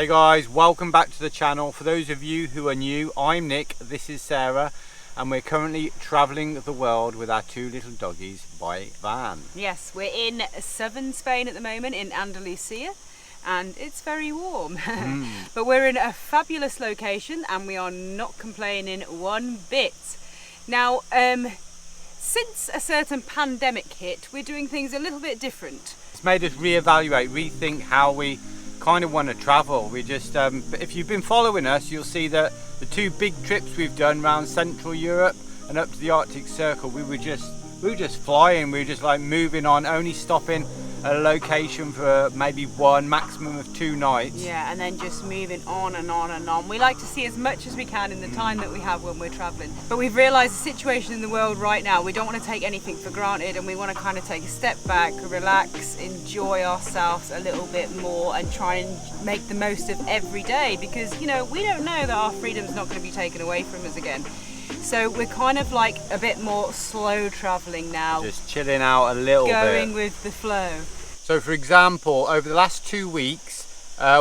Hey guys, welcome back to the channel. For those of you who are new, I'm Nick, this is Sarah, and we're currently travelling the world with our two little doggies by van. Yes, we're in southern Spain at the moment, in Andalusia, and it's very warm. But we're in a fabulous location and we are not complaining one bit. Now, since a certain pandemic hit, we're doing things a little bit different. It's made us re-evaluate, rethink how we kind of want to travel. We just, if you've been following us, you'll see that the two big trips we've done around Central Europe and up to the Arctic Circle, we were just flying. We were just like moving on, only stopping at a location for maybe one, maximum of 2 nights. Yeah, and then just moving on and on and on. We like to see as much as we can in the time that we have when we're traveling. But we've realized the situation in the world right now, we don't want to take anything for granted, and we want to kind of take a step back, relax, enjoy ourselves a little bit more and try and make the most of every day, because, you know, we don't know that our freedom's not going to be taken away from us again. So we're kind of like a bit more slow traveling now. Just chilling out a little bit. Going with the flow. So for example, over the last 2 weeks,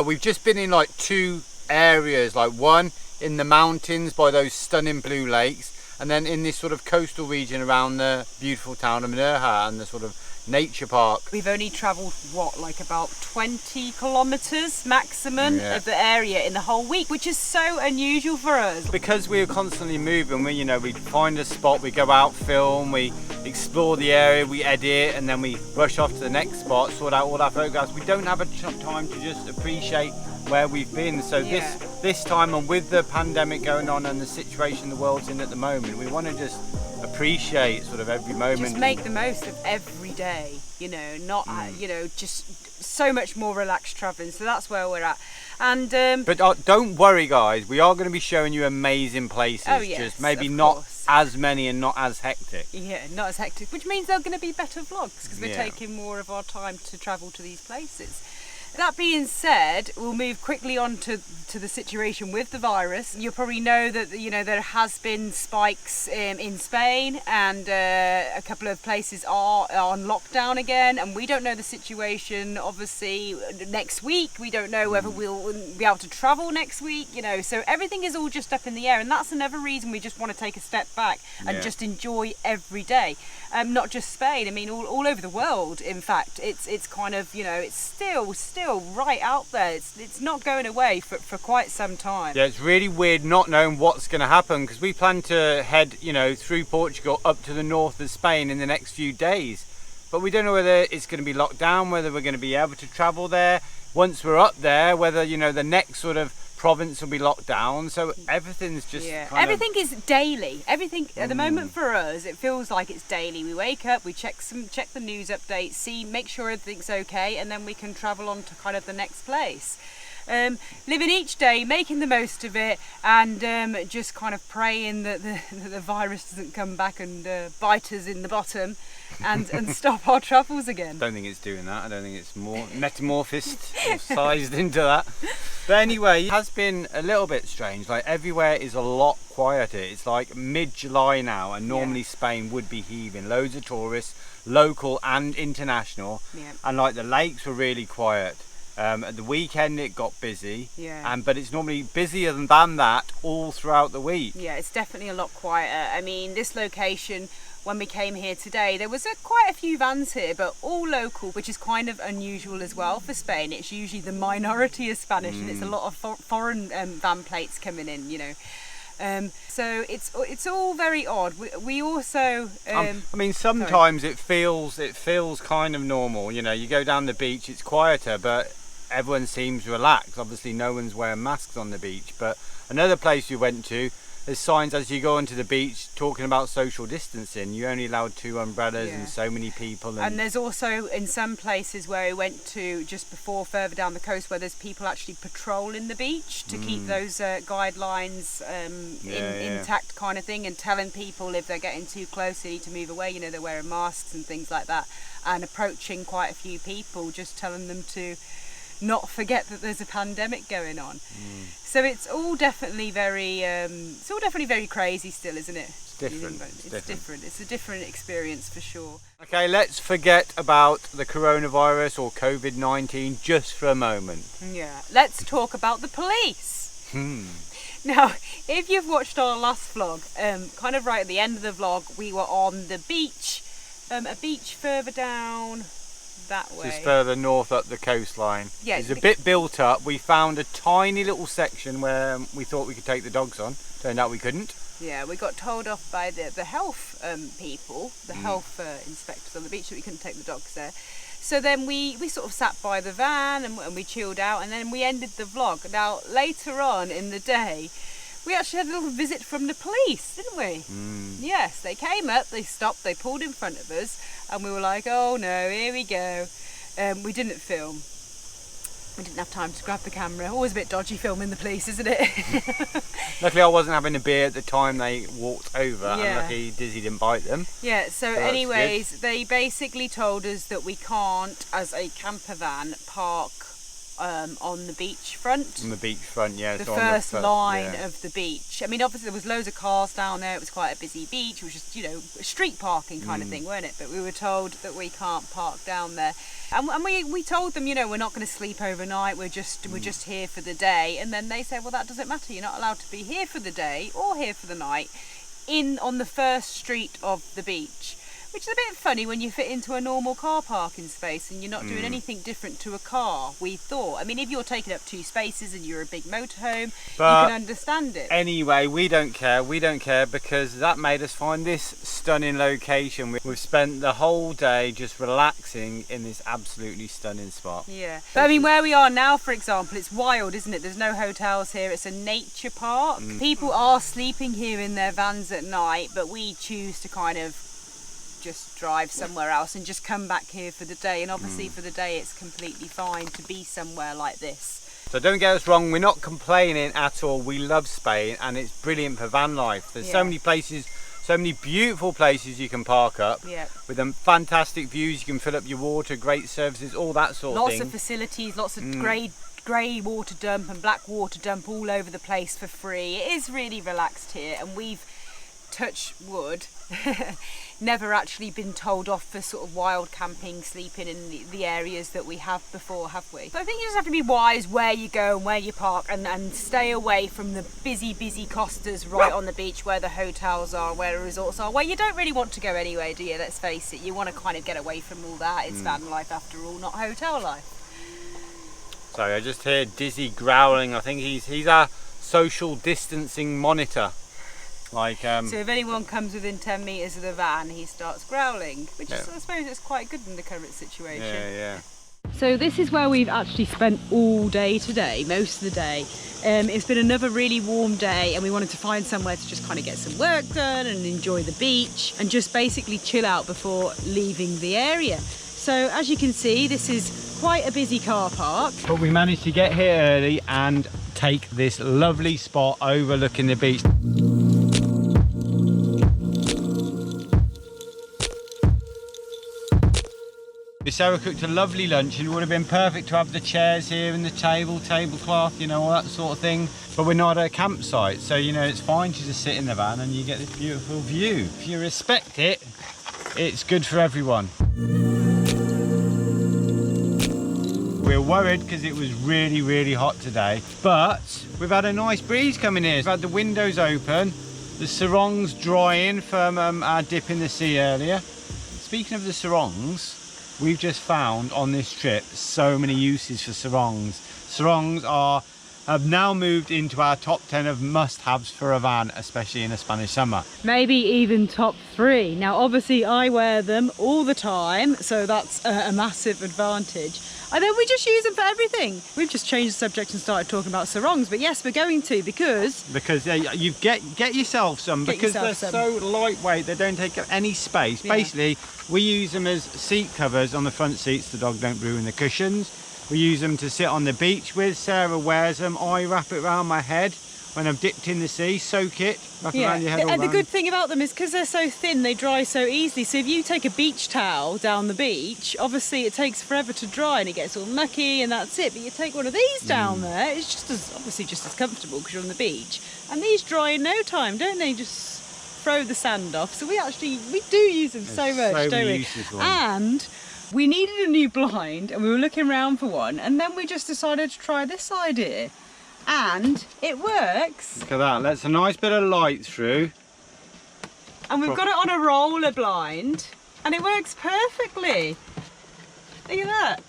we've just been in like 2 areas, like one in the mountains by those stunning blue lakes, and then in this sort of coastal region around the beautiful town of Minerja and the sort of nature park. We've only travelled, what, like about 20 kilometres maximum of the area in the whole week, which is so unusual for us. Because we're constantly moving, we find a spot, we go out, film, we explore the area, we edit, and then we rush off to the next spot, sort out all our photographs. We don't have a time to just appreciate where we've been. So this time, and with the pandemic going on and the situation the world's in at the moment, we want to just appreciate sort of every moment. Just make the most of every day, you know, not, you know, just so much more relaxed travelling. So that's where we're at. And but don't worry guys, we are going to be showing you amazing places. Oh, yes, just maybe not as many and not as hectic. Yeah, not as hectic, which means they're going to be better vlogs because we're taking more of our time to travel to these places. That being said, we'll move quickly on to the situation with the virus. You'll probably know that, you know, there has been spikes in Spain, and a couple of places are on lockdown again, and we don't know the situation obviously next week. We don't know whether we'll be able to travel next week, you know, so everything is all just up in the air, and that's another reason we just want to take a step back and just enjoy every day. Not just Spain, I mean all over the world. In fact, it's kind of, you know, it's still right out there. It's not going away for quite some time. Yeah, it's really weird not knowing what's going to happen, because we plan to head, you know, through Portugal up to the north of Spain in the next few days, but we don't know whether it's going to be locked down, whether we're going to be able to travel there once we're up there, whether, you know, the next sort of province will be locked down. So everything's just everything is daily. Everything at the moment for us, it feels like it's daily. We wake up, we check the news updates, make sure everything's okay, and then we can travel on to kind of the next place. Living each day, making the most of it, and just kind of praying that the virus doesn't come back and bite us in the bottom and stop our travels again. I don't think it's doing that. I don't think it's more metamorphosed or sized into that. But anyway, it has been a little bit strange. Like, everywhere is a lot quieter. It's like mid-July now, and normally Spain would be heaving. Loads of tourists, local and international, and like the lakes were really quiet. At the weekend it got busy, but it's normally busier than that all throughout the week. Yeah, it's definitely a lot quieter. I mean, this location, when we came here today, there was quite a few vans here, but all local, which is kind of unusual as well for Spain. It's usually the minority of Spanish, and it's a lot of foreign van plates coming in, you know. So it's all very odd. We also I mean, sometimes it feels kind of normal, you know. You go down the beach, it's quieter, but everyone seems relaxed. Obviously no one's wearing masks on the beach. But another place we went to, there's signs as you go onto the beach talking about social distancing. You're only allowed 2 umbrellas and so many people. And there's also in some places where we went to just before, further down the coast, where there's people actually patrolling the beach to keep those guidelines intact, kind of thing, and telling people if they're getting too close they need to move away. You know, they're wearing masks and things like that, and approaching quite a few people, just telling them to not forget that there's a pandemic going on. So it's all definitely very crazy still, isn't it? different. It's different. It's a different experience for sure. Okay, let's forget about the coronavirus or COVID-19 just for a moment. Yeah, let's talk about the police. Now, if you've watched our last vlog, kind of right at the end of the vlog, we were on the beach, a beach further down that way. Just further north up the coastline. Yeah, it's a bit built up. We found a tiny little section where we thought we could take the dogs on. Turned out we couldn't. Yeah, we got told off by the health people, the health inspectors on the beach, that we couldn't take the dogs there. So then we sort of sat by the van and we chilled out, and then we ended the vlog. Now, later on in the day, we actually had a little visit from the police, didn't we? Yes, they came up, they stopped, they pulled in front of us, and we were like, oh no, here we go. We didn't film. We didn't have time to grab the camera. Always a bit dodgy filming the police, isn't it? Luckily I wasn't having a beer at the time they walked over, Yeah. and luckily Dizzee didn't bite them. Yeah, so that's anyways, they basically told us that we can't, as a camper van, park on the beach front. On the beach front, yeah. The so on first line yeah. of the beach. I mean, obviously there was loads of cars down there. It was quite a busy beach. It was just, you know, street parking kind of thing, weren't it? But we were told that we can't park down there. And we told them, you know, we're not going to sleep overnight. We're just here for the day. And then they said, well, that doesn't matter. You're not allowed to be here for the day or here for the night on the first street of the beach. Which is a bit funny when you fit into a normal car parking space and you're not doing anything different to a car, we thought. I mean, if you're taking up 2 spaces and you're a big motorhome, But you can understand it. Anyway, we don't care because that made us find this stunning location. We've spent the whole day just relaxing in this absolutely stunning spot. Yeah. But I mean, where we are now, for example, it's wild, isn't it? There's no hotels here. It's a nature park. People are sleeping here in their vans at night, but we choose to kind of just drive somewhere else and just come back here for the day. And obviously for the day it's completely fine to be somewhere like this. So don't get us wrong, we're not complaining at all. We love Spain and it's brilliant for van life. There's so many places, so many beautiful places you can park up with them fantastic views. You can fill up your water, great services, all that sort of thing. Lots of facilities, lots of grey water dump and black water dump all over the place for free. It is really relaxed here, and we've, touch wood, never actually been told off for sort of wild camping, sleeping in the areas that we have before, have we? So I think you just have to be wise where you go and where you park, and stay away from the busy costas right on the beach where the hotels are, where the resorts are, where you don't really want to go anyway, do you? Let's face it, you want to kind of get away from all that. It's van life after all, not hotel life. Sorry, I just hear Dizzee growling. I think he's our social distancing monitor. Like, so if anyone comes within 10 metres of the van, he starts growling, which is, I suppose it's quite good in the current situation. Yeah. So this is where we've actually spent all day today, most of the day. It's been another really warm day, and we wanted to find somewhere to just kind of get some work done and enjoy the beach and just basically chill out before leaving the area. So as you can see, this is quite a busy car park. But we managed to get here early and take this lovely spot overlooking the beach. Sarah cooked a lovely lunch, and it would have been perfect to have the chairs here and the tablecloth, you know, all that sort of thing. But we're not at a campsite, so, you know, it's fine to just sit in the van and you get this beautiful view. If you respect it, it's good for everyone. We're worried because it was really hot today, but we've had a nice breeze coming in. We've had the windows open, the sarongs drying from our dip in the sea earlier. Speaking of the sarongs, we've just found on this trip so many uses for sarongs. Sarongs have now moved into our top 10 of must-haves for a van, especially in a Spanish summer. Maybe even top 3. Now obviously I wear them all the time, so that's a massive advantage. And then we just use them for everything. We've just changed the subject and started talking about sarongs, but yes, we're going to because you get yourself some, because they're so lightweight, they don't take up any space. Basically, we use them as seat covers on the front seats. The dog don't ruin the cushions. We use them to sit on the beach with. Sarah wears them. I wrap it around my head when I've dipped in the sea, soak it, wrap it around your head all and the round. good thing about them is because they're so thin, they dry so easily. So if you take a beach towel down the beach, obviously it takes forever to dry and it gets all mucky and that's it. But you take one of these down there, it's just as comfortable because you're on the beach. And these dry in no time, don't they? Just throw the sand off. So we do use them so much, don't we? And we needed a new blind and we were looking around for one, and then we just decided to try this idea. And it works. Look at that, that's a nice bit of light through. And we've got it on a roller blind and it works perfectly. Look at that.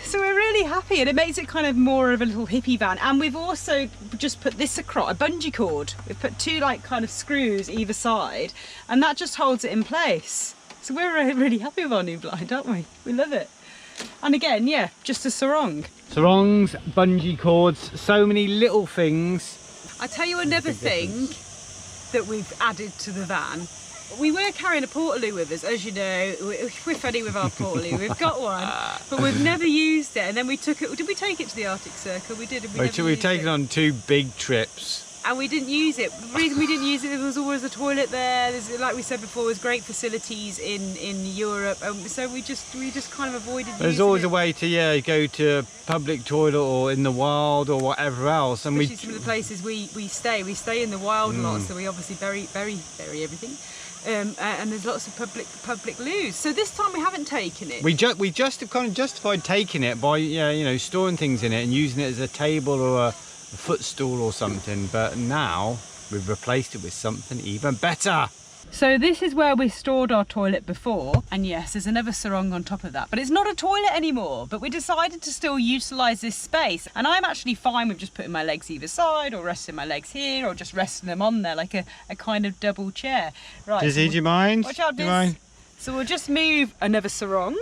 So we're really happy, and it makes it kind of more of a little hippie van. And we've also just put this across, a bungee cord. We've put two like kind of screws either side, and that just holds it in place. So we're really happy with our new blind, aren't we? We love it. And again, yeah, just a sarong. Sarongs, bungee cords, so many little things. I tell you another thing that we've added to the van. We were carrying a portaloo with us, as you know. We're funny with our portaloo. We've got one, but we've never used it. And then we took it. Did we take it to the Arctic Circle? We did. We've taken on 2 big trips. And we didn't use it. The reason we didn't use it, there was always a toilet there. There's, like we said before, there's great facilities in Europe. So we just kind of avoided using it. There's always a way to go to a public toilet or in the wild or whatever else. And especially some of the places we stay. We stay in the wild a lot, so we obviously bury everything. And there's lots of public loos. So this time we haven't taken it. We just have kind of justified taking it by storing things in it and using it as a table or a footstool or something, but now we've replaced it with something even better. So this is where we stored our toilet before, and yes, there's another sarong on top of that, but it's not a toilet anymore. But we decided to still utilise this space, and I'm actually fine with just putting my legs either side, or resting my legs here, or just resting them on there like a kind of double chair. Right, Dizzee, do you mind? Watch out, Diz. So we'll just move another sarong.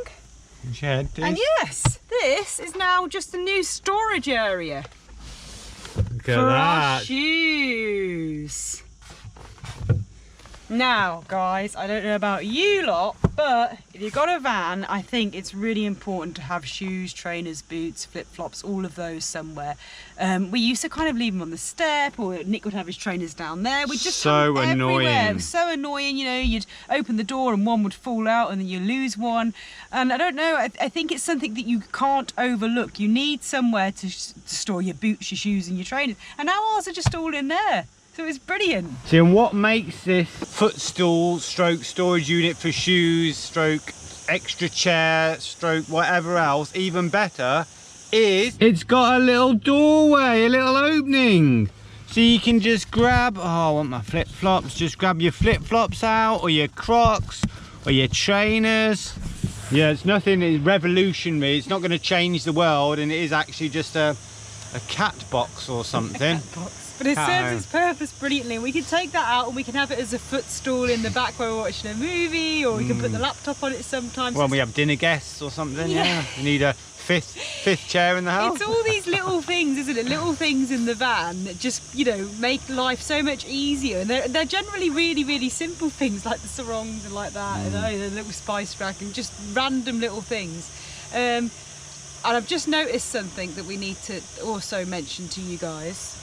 Yeah, and yes, this is now just a new storage area. Look at for that. Our shoes. Now, guys, I don't know about you lot, but if you've got a van, I think it's really important to have shoes, trainers, boots, flip-flops, all of those somewhere. We used to kind of leave them on the step, or Nick would have his trainers down there. We'd just so annoying. It was so annoying, you'd open the door and one would fall out and then you lose one. And I don't know, I think it's something that you can't overlook. You need somewhere to store your boots, your shoes and your trainers. And now ours are just all in there. So it's brilliant. See, and what makes this footstool stroke storage unit for shoes stroke extra chair stroke whatever else even better is it's got a little doorway, a little opening. So you can just grab, I want my flip-flops, just grab your flip-flops out, or your Crocs, or your trainers. Yeah, it's nothing revolutionary. It's not going to change the world, and it is actually just a cat box or something. But it serves its purpose brilliantly. We can take that out and we can have it as a footstool in the back where we're watching a movie, or we can put the laptop on it sometimes. When we have dinner guests or something, yeah. You need a fifth chair in the house. It's all these little things, isn't it? Little things in the van that just, make life so much easier. And they're generally really, really simple things, like the sarongs and like that, the little spice rack, and just random little things. And I've just noticed something that we need to also mention to you guys.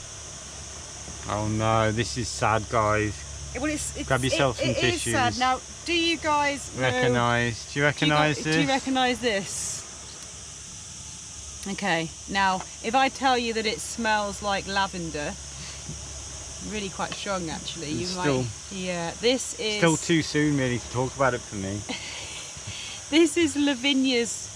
Oh no, this is sad, guys. Well, it's grab yourself some tissues. It is sad. Now, do you guys recognise? Do you recognise this? Do you recognise this? Okay. Now, if I tell you that it smells like lavender, really quite strong actually. Yeah. This is still too soon really to talk about it for me. This is Lavinia's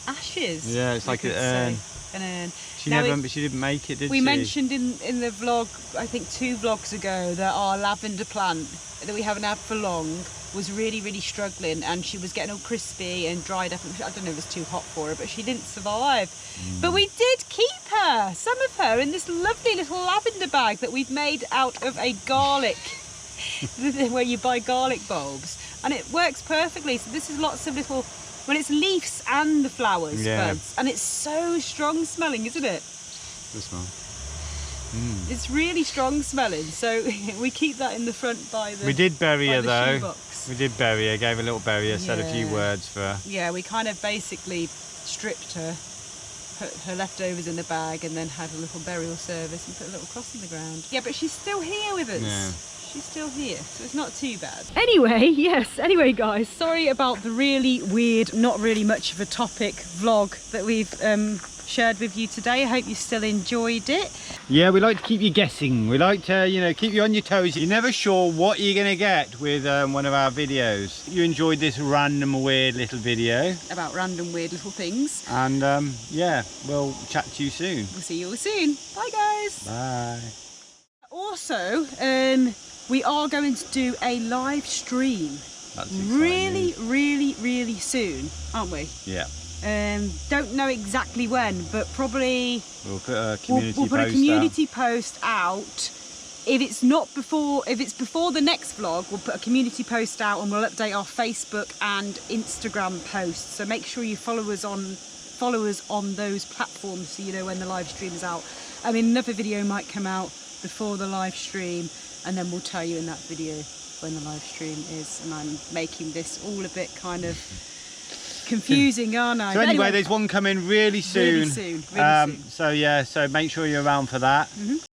ashes. Yeah, it's like an urn. An urn. She didn't make it, did she? We mentioned in the vlog, I think 2 vlogs ago, that our lavender plant that we haven't had for long was really, really struggling, and she was getting all crispy and dried up. I don't know if it was too hot for her, but she didn't survive. But we did keep her, some of her, in this lovely little lavender bag that we've made out of a garlic, where you buy garlic bulbs, and it works perfectly. So this is lots of little, well, it's leaves and the flowers, buds, and it's so strong smelling, isn't it? The smell. It's really strong smelling, so we keep that in the front by the. We did bury her though. Shoebox. We did bury her, gave a little burial, said a few words for her. Yeah, we kind of basically stripped her, put her leftovers in the bag, and then had a little burial service and put a little cross in the ground. Yeah, but she's still here with us. she's still here, so it's not too bad. Anyway guys, sorry about the really weird, not really much of a topic vlog that we've shared with you today. I hope you still enjoyed it. Yeah, we like to keep you guessing. We like to, you know, keep you on your toes. You're never sure what you're going to get with one of our videos. You enjoyed this random weird little video. About random weird little things. And yeah, we'll chat to you soon. We'll see you all soon. Bye guys. Bye. Also, we are going to do a live stream. That's exciting. Really soon, aren't we? Yeah. Don't know exactly when, but probably we'll put a community we'll put a community post out. If it's before the next vlog, we'll put a community post out and we'll update our Facebook and Instagram posts. So make sure you follow us on those platforms so you know when the live stream is out. I mean, another video might come out before the live stream, and then we'll tell you in that video when the live stream is. And I'm making this all a bit kind of confusing, aren't I? So anyway, there's one coming really soon. Really soon. So yeah, so make sure you're around for that.